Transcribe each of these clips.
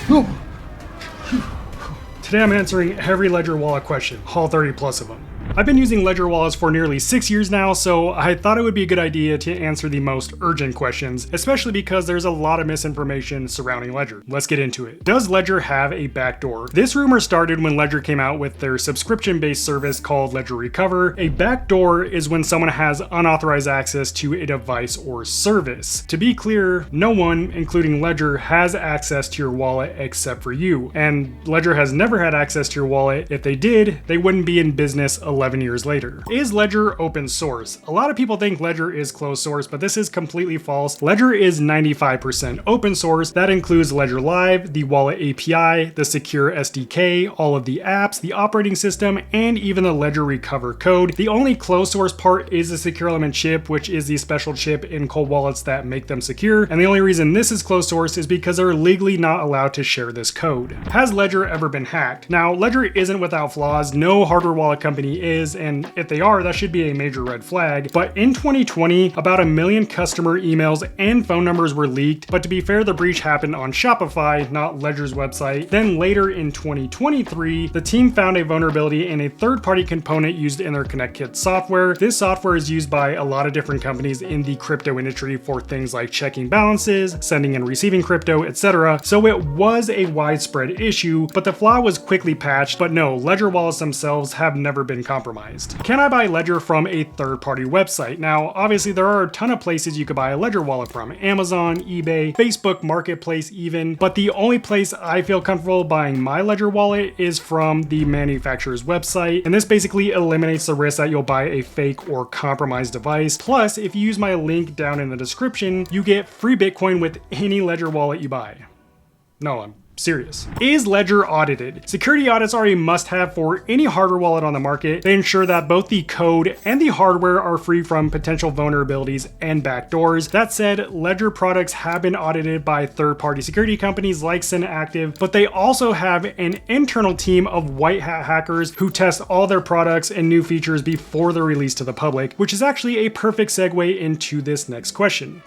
Today I'm answering every Ledger wallet question, all 30 plus of them. I've been using Ledger wallets for nearly 6 years now, so I thought it would be a good idea to answer the most urgent questions, especially because there's a lot of misinformation surrounding Ledger. Let's get into it. Does Ledger have a backdoor? This rumor started when Ledger came out with their subscription-based service called Ledger Recover. A backdoor is when someone has unauthorized access to a device or service. To be clear, no one, including Ledger, has access to your wallet except for you, and Ledger has never had access to your wallet. If they did, they wouldn't be in business 11 years later. Is Ledger open source? A lot of people think Ledger is closed source, but this is completely false. Ledger is 95% open source. That includes Ledger Live, the wallet API, the secure SDK, all of the apps, the operating system, and even the Ledger Recover code. The only closed source part is the secure element chip, which is the special chip in cold wallets that make them secure. And the only reason this is closed source is because they're legally not allowed to share this code. Has Ledger ever been hacked? Now, Ledger isn't without flaws. No hardware wallet company is, and if they are, that should be a major red flag. But in 2020, about 1 million customer emails and phone numbers were leaked. But to be fair, the breach happened on Shopify, not Ledger's website. Then later in 2023, the team found a vulnerability in a third-party component used in their ConnectKit software. This software is used by a lot of different companies in the crypto industry for things like checking balances, sending and receiving crypto, etc. So it was a widespread issue, but the flaw was quickly patched. But no, Ledger wallets themselves have never been compromised. Can I buy Ledger from a third-party website? Now, obviously there are a ton of places you could buy a Ledger wallet from. Amazon, eBay, Facebook Marketplace even, but the only place I feel comfortable buying my Ledger wallet is from the manufacturer's website, and this basically eliminates the risk that you'll buy a fake or compromised device. Plus, if you use my link down in the description, you get free Bitcoin with any Ledger wallet you buy. No, I'm serious. Is Ledger audited? Security audits are a must-have for any hardware wallet on the market. They ensure that both the code and the hardware are free from potential vulnerabilities and backdoors. That said, Ledger products have been audited by third-party security companies like Synactive, but they also have an internal team of white hat hackers who test all their products and new features before they're released to the public, which is actually a perfect segue into this next question.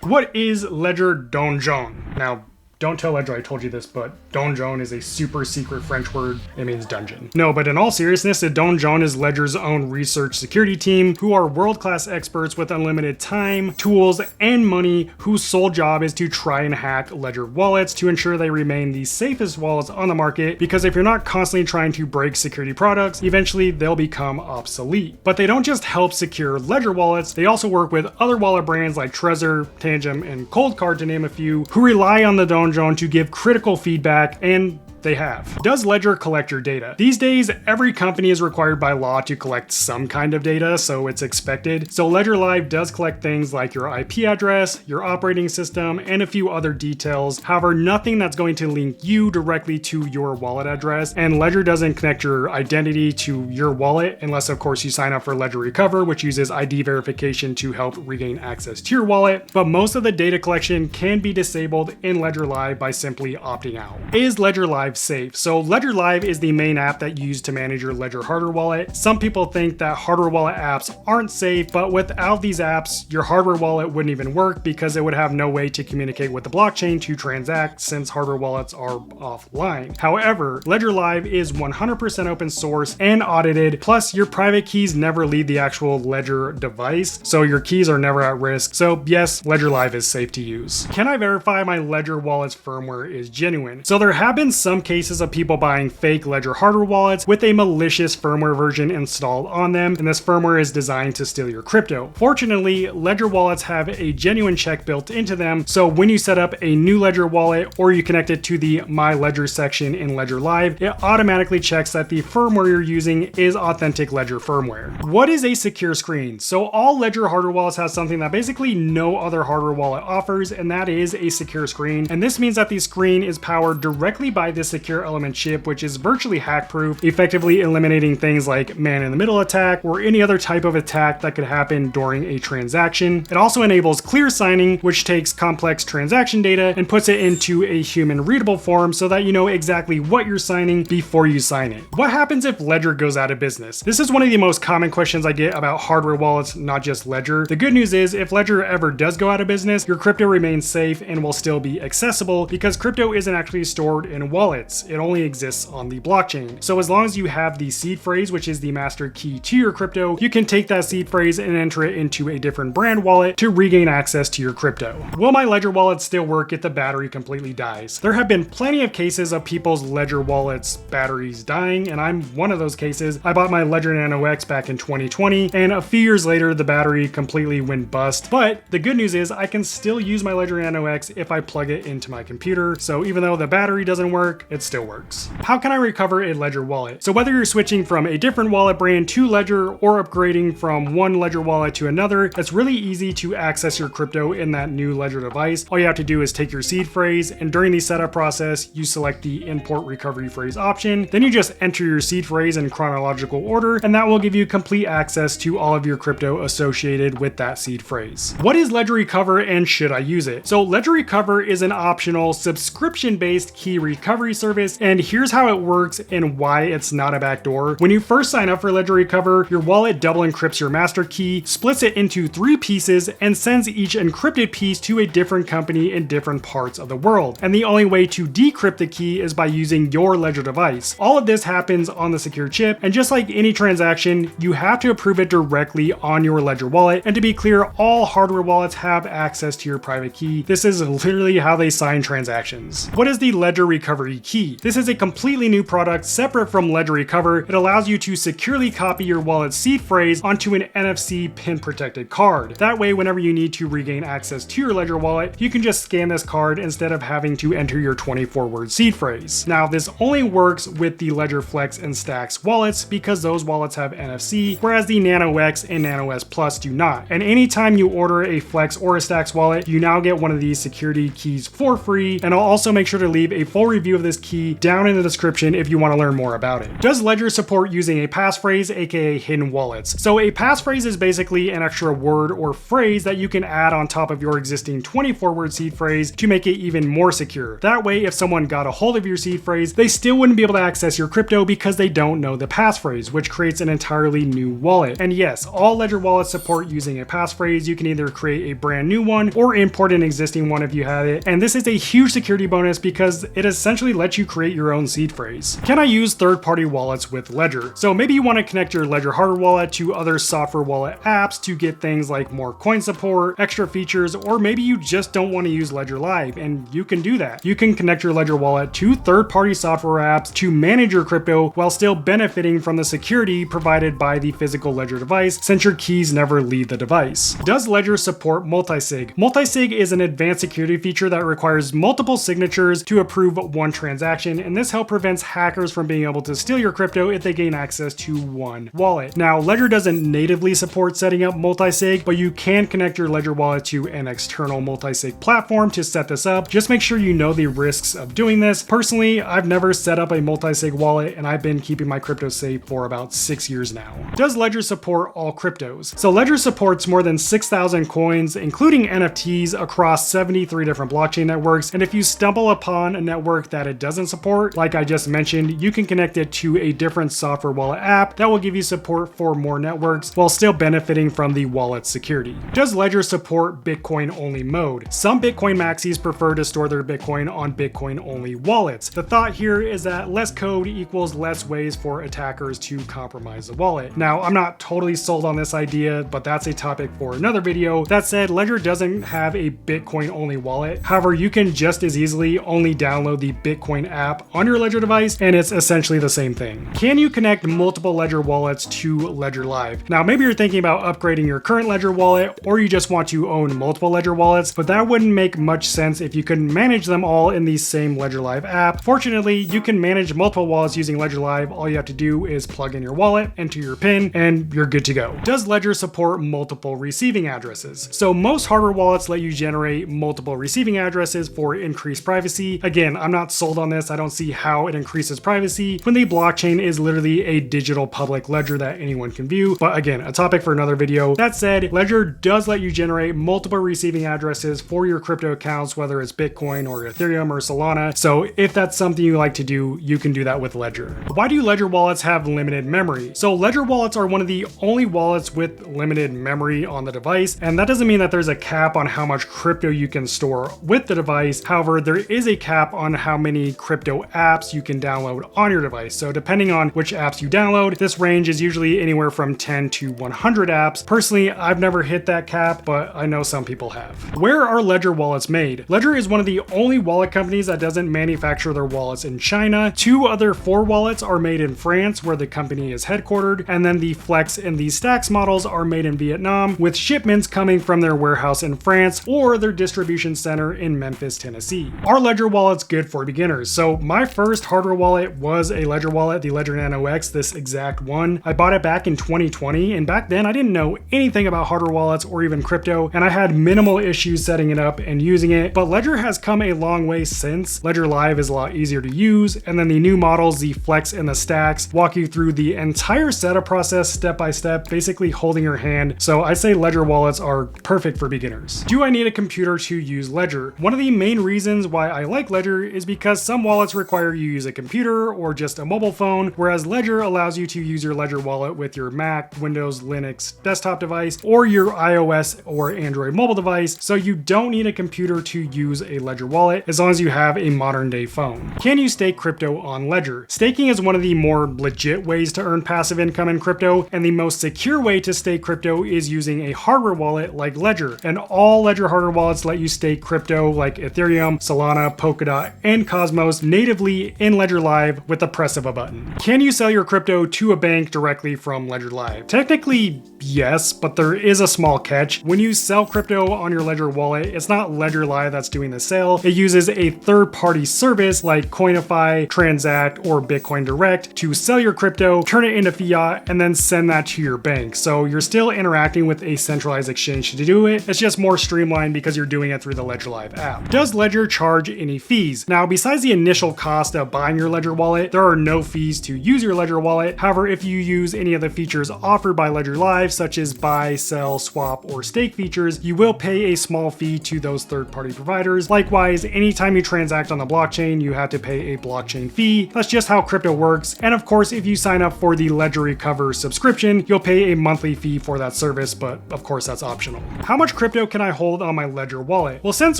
What is Ledger Donjon? Now, don't tell Ledger I told you this, but donjon is a super secret French word. It means dungeon. No, but in all seriousness, the donjon is Ledger's own research security team who are world-class experts with unlimited time, tools, and money whose sole job is to try and hack Ledger wallets to ensure they remain the safest wallets on the market, because if you're not constantly trying to break security products, eventually they'll become obsolete. But they don't just help secure Ledger wallets, they also work with other wallet brands like Trezor, Tangem, and Coldcard to name a few, who rely on the donjon to give critical feedback, and they have. Does Ledger collect your data? These days, every company is required by law to collect some kind of data, so it's expected. So Ledger Live does collect things like your IP address, your operating system, and a few other details. However, nothing that's going to link you directly to your wallet address, and Ledger doesn't connect your identity to your wallet unless, of course, you sign up for Ledger Recover, which uses ID verification to help regain access to your wallet. But most of the data collection can be disabled in Ledger Live by simply opting out. Is Ledger Live safe? So Ledger Live is the main app that you use to manage your Ledger hardware wallet. Some people think that hardware wallet apps aren't safe, but without these apps, your hardware wallet wouldn't even work because it would have no way to communicate with the blockchain to transact, since hardware wallets are offline. However, Ledger Live is 100% open source and audited, plus your private keys never leave the actual Ledger device, so your keys are never at risk. So yes, Ledger Live is safe to use. Can I verify my Ledger wallet's firmware is genuine? So there have been some cases of people buying fake Ledger hardware wallets with a malicious firmware version installed on them, and this firmware is designed to steal your crypto. Fortunately, Ledger wallets have a genuine check built into them, so when you set up a new Ledger wallet or you connect it to the My Ledger section in Ledger Live, it automatically checks that the firmware you're using is authentic Ledger firmware. What is a secure screen? So all Ledger hardware wallets have something that basically no other hardware wallet offers, and that is a secure screen. And this means that the screen is powered directly by this secure element chip, which is virtually hack-proof, effectively eliminating things like man-in-the-middle attack or any other type of attack that could happen during a transaction. It also enables clear signing, which takes complex transaction data and puts it into a human-readable form so that you know exactly what you're signing before you sign it. What happens if Ledger goes out of business? This is one of the most common questions I get about hardware wallets, not just Ledger. The good news is if Ledger ever does go out of business, your crypto remains safe and will still be accessible because crypto isn't actually stored in wallets. It only exists on the blockchain. So as long as you have the seed phrase, which is the master key to your crypto, you can take that seed phrase and enter it into a different brand wallet to regain access to your crypto. Will my Ledger wallet still work if the battery completely dies? There have been plenty of cases of people's Ledger wallets batteries dying, and I'm one of those cases. I bought my Ledger Nano X back in 2020, and a few years later the battery completely went bust. But the good news is I can still use my Ledger Nano X if I plug it into my computer, so even though the battery doesn't work, it still works. How can I recover a Ledger wallet? So whether you're switching from a different wallet brand to Ledger or upgrading from one Ledger wallet to another, it's really easy to access your crypto in that new Ledger device. All you have to do is take your seed phrase, and during the setup process, you select the import recovery phrase option. Then you just enter your seed phrase in chronological order, and that will give you complete access to all of your crypto associated with that seed phrase. What is Ledger Recover and should I use it? So Ledger Recover is an optional subscription-based key recovery service, and here's how it works and why it's not a backdoor. When you first sign up for Ledger Recover, your wallet double encrypts your master key, splits it into 3 pieces, and sends each encrypted piece to a different company in different parts of the world. And the only way to decrypt the key is by using your Ledger device. All of this happens on the secure chip, and just like any transaction, you have to approve it directly on your Ledger wallet. And to be clear, all hardware wallets have access to your private key. This is literally how they sign transactions. What is the Ledger Recovery Key? This is a completely new product separate from Ledger Recover. It allows you to securely copy your wallet's seed phrase onto an NFC pin protected card. That way, whenever you need to regain access to your Ledger wallet, you can just scan this card instead of having to enter your 24-word seed phrase. Now, this only works with the Ledger Flex and Stacks wallets because those wallets have NFC, whereas the Nano X and Nano S Plus do not. And anytime you order a Flex or a Stacks wallet, you now get one of these security keys for free, and I'll also make sure to leave a full review of this key down in the description if you want to learn more about it. Does Ledger support using a passphrase, aka hidden wallets? So a passphrase is basically an extra word or phrase that you can add on top of your existing 24-word seed phrase to make it even more secure. That way, if someone got a hold of your seed phrase, they still wouldn't be able to access your crypto because they don't know the passphrase, which creates an entirely new wallet. And yes, all Ledger wallets support using a passphrase. You can either create a brand new one or import an existing one if you have it. And this is a huge security bonus because it essentially lets you create your own seed phrase. Can I use third-party wallets with Ledger? So maybe you want to connect your Ledger hardware wallet to other software wallet apps to get things like more coin support, extra features, or maybe you just don't want to use Ledger Live, and you can do that. You can connect your Ledger wallet to third-party software apps to manage your crypto while still benefiting from the security provided by the physical Ledger device, since your keys never leave the device. Does Ledger support Multisig? Multisig is an advanced security feature that requires multiple signatures to approve one transaction, and this help prevents hackers from being able to steal your crypto if they gain access to one wallet. Now, Ledger doesn't natively support setting up Multisig, but you can connect your Ledger wallet to an external Multisig platform to set this up. Just make sure you know the risks of doing this. Personally, I've never set up a Multisig wallet, and I've been keeping my crypto safe for about 6 years now. Does Ledger support all cryptos? So Ledger supports more than 6,000 coins, including NFTs, across 73 different blockchain networks, and if you stumble upon a network that it doesn't support, like I just mentioned, you can connect it to a different software wallet app that will give you support for more networks while still benefiting from the wallet's security. Does Ledger support Bitcoin only mode? Some Bitcoin maxis prefer to store their Bitcoin on Bitcoin only wallets. The thought here is that less code equals less ways for attackers to compromise the wallet. Now, I'm not totally sold on this idea, but that's a topic for another video. That said, Ledger doesn't have a Bitcoin only wallet. However, you can just as easily only download the Bitcoin app on your Ledger device, and it's essentially the same thing. Can you connect multiple Ledger wallets to Ledger Live? Now, maybe you're thinking about upgrading your current Ledger wallet, or you just want to own multiple Ledger wallets, but that wouldn't make much sense if you couldn't manage them all in the same Ledger Live app. Fortunately, you can manage multiple wallets using Ledger Live. All you have to do is plug in your wallet, enter your PIN, and you're good to go. Does Ledger support multiple receiving addresses? So most hardware wallets let you generate multiple receiving addresses for increased privacy. Again, I'm not sold sold on this. I don't see how it increases privacy when the blockchain is literally a digital public ledger that anyone can view. But again, a topic for another video. That said, Ledger does let you generate multiple receiving addresses for your crypto accounts, whether it's Bitcoin or Ethereum or Solana. So if that's something you like to do, you can do that with Ledger. Why do Ledger wallets have limited memory? So Ledger wallets are one of the only wallets with limited memory on the device, and that doesn't mean that there's a cap on how much crypto you can store with the device. However, there is a cap on how many crypto apps you can download on your device. So depending on which apps you download, this range is usually anywhere from 10 to 100 apps. Personally, I've never hit that cap, but I know some people have. Where are Ledger wallets made? Ledger is one of the only wallet companies that doesn't manufacture their wallets in China. Two other 4 wallets are made in France, where the company is headquartered, and then the Flex and the Stacks models are made in Vietnam, with shipments coming from their warehouse in France or their distribution center in Memphis, Tennessee. Are Ledger wallets good for beginners? So my first hardware wallet was a Ledger wallet, the Ledger Nano X, this exact one. I bought it back in 2020, and back then I didn't know anything about hardware wallets or even crypto, and I had minimal issues setting it up and using it. But Ledger has come a long way since. Ledger Live is a lot easier to use, and then the new models, the Flex and the Stacks, walk you through the entire setup process step by step, basically holding your hand. So I say Ledger wallets are perfect for beginners. Do I need a computer to use Ledger? One of the main reasons why I like Ledger is because some wallets require you use a computer or just a mobile phone, whereas Ledger allows you to use your Ledger wallet with your Mac, Windows, Linux desktop device, or your iOS or Android mobile device. So you don't need a computer to use a Ledger wallet as long as you have a modern day phone. Can you stake crypto on Ledger? Staking is one of the more legit ways to earn passive income in crypto, and the most secure way to stake crypto is using a hardware wallet like Ledger. And all Ledger hardware wallets let you stake crypto like Ethereum, Solana, Polkadot, and Cosmos natively in Ledger Live with the press of a button. Can you sell your crypto to a bank directly from Ledger Live? Technically, yes, but there is a small catch. When you sell crypto on your Ledger wallet, it's not Ledger Live that's doing the sale. It uses a third-party service like Coinify, Transact, or Bitcoin Direct to sell your crypto, turn it into fiat, and then send that to your bank. So you're still interacting with a centralized exchange to do it. It's just more streamlined because you're doing it through the Ledger Live app. Does Ledger charge any fees? Now, besides the initial cost of buying your Ledger wallet, there are no fees to use your Ledger wallet. However, if you use any of the features offered by Ledger Live, such as buy, sell, swap, or stake features, you will pay a small fee to those third-party providers. Likewise, anytime you transact on the blockchain, you have to pay a blockchain fee. That's just how crypto works. And of course, if you sign up for the Ledger Recover subscription, you'll pay a monthly fee for that service, but of course that's optional. How much crypto can I hold on my Ledger wallet? Well, since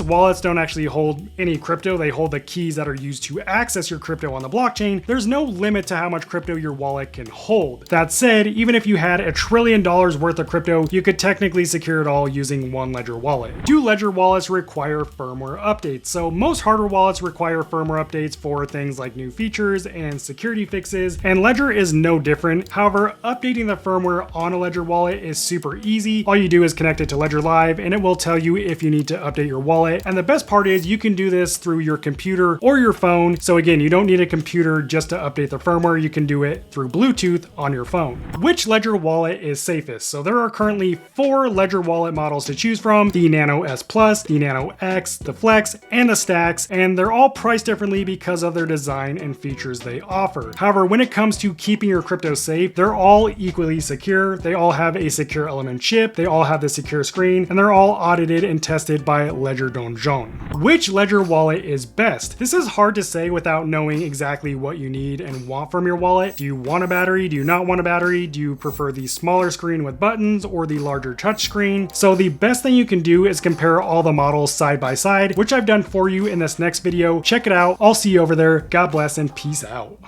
wallets don't actually hold any crypto, they hold the keys that are used to access your crypto on the blockchain, there's no limit to how much crypto your wallet can hold. That said, even if you had $1 trillion worth of crypto, you could technically secure it all using one Ledger wallet. Do Ledger wallets require firmware updates? So most hardware wallets require firmware updates for things like new features and security fixes, and Ledger is no different. However, updating the firmware on a Ledger wallet is super easy. All you do is connect it to Ledger Live, and it will tell you if you need to update your wallet. And the best part is you can do this through your computer or your phone. So again, you don't need a computer just to update the firmware. You can do it through Bluetooth on your phone. Which Ledger wallet is safest? So there are currently 4 Ledger wallet models to choose from: the Nano S Plus, the Nano X, the Flex, and the Stacks, and they're all priced differently because of their design and features they offer. However, when it comes to keeping your crypto safe, they're all equally secure. They all have a secure element chip, they all have the secure screen, and they're all audited and tested by Ledger Donjon. Which Ledger wallet is best? This is hard to say without knowing exactly what you need and want from your wallet. Do you want a battery? Do you not want a battery? Do you prefer the smaller screen with buttons or the larger touch screen? So the best thing you can do is compare all the models side by side, which I've done for you in this next video. Check it out. I'll see you over there. God bless and peace out.